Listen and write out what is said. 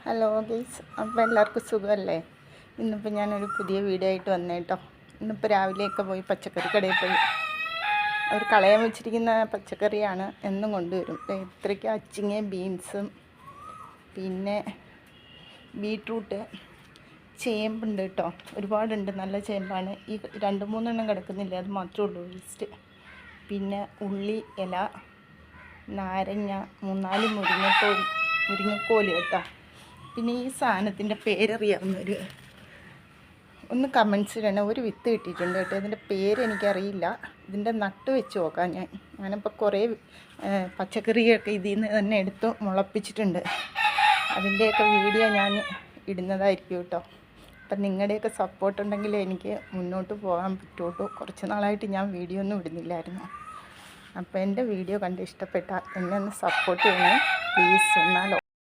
Hello guys, അപ്പോൾ എല്ലാവർക്കും സുഖമല്ലേ? ഇന്നിപ്പോൾ ഞാനൊരു പുതിയ വീഡിയോ ആയിട്ട് വന്നേ കേട്ടോ. ഇന്നിപ്പോൾ രാവിലെയൊക്കെ പോയി പച്ചക്കറി കടയിൽ പോയി. അവർ കളയാൻ വെച്ചിരിക്കുന്ന പച്ചക്കറിയാണ് എന്നും കൊണ്ടുവരും. ഇത്രയ്ക്ക് അച്ചിങ്ങ, ബീൻസും, പിന്നെ ബീട്രൂട്ട്, ചേമ്പുണ്ട് കേട്ടോ. ഒരുപാടുണ്ട്, നല്ല ചേമ്പാണ്. ഈ 2-3 എണ്ണം കിടക്കുന്നില്ല, അത് മാത്രമേ ഉള്ളൂ വേസ്റ്റ്. പിന്നെ ഉള്ളി ഇല, നാരങ്ങ, 3-4 മുരിങ്ങക്കോല് കേട്ടോ. പിന്നെ ഈ സാധനത്തിൻ്റെ പേരറിയാവുന്നൊരു ഒന്ന് കമൻസ് ഇടണം. ഒരു വിത്ത് കിട്ടിയിട്ടുണ്ട് കേട്ടോ. ഇതിൻ്റെ പേര് എനിക്കറിയില്ല. ഇതിൻ്റെ നട്ട് വെച്ച് നോക്കാം ഞാനിപ്പോൾ കുറേ പച്ചക്കറിയൊക്കെ ഇതിൽ നിന്ന് തന്നെ എടുത്ത് മുളപ്പിച്ചിട്ടുണ്ട്. അതിൻ്റെയൊക്കെ വീഡിയോ ഞാൻ ഇടുന്നതായിരിക്കും കേട്ടോ. അപ്പം നിങ്ങളുടെയൊക്കെ സപ്പോർട്ട് ഉണ്ടെങ്കിൽ എനിക്ക് മുന്നോട്ട് പോകാൻ പറ്റുള്ളൂ. കുറച്ച് നാളായിട്ട് ഞാൻ വീഡിയോ ഒന്നും ഇടുന്നില്ലായിരുന്നു. അപ്പോൾ എൻ്റെ വീഡിയോ കണ്ട് ഇഷ്ടപ്പെട്ടാൽ എന്നെ ഒന്ന് സപ്പോർട്ട് ചെയ്യണേ പ്ലീസ്. എന്നാലോ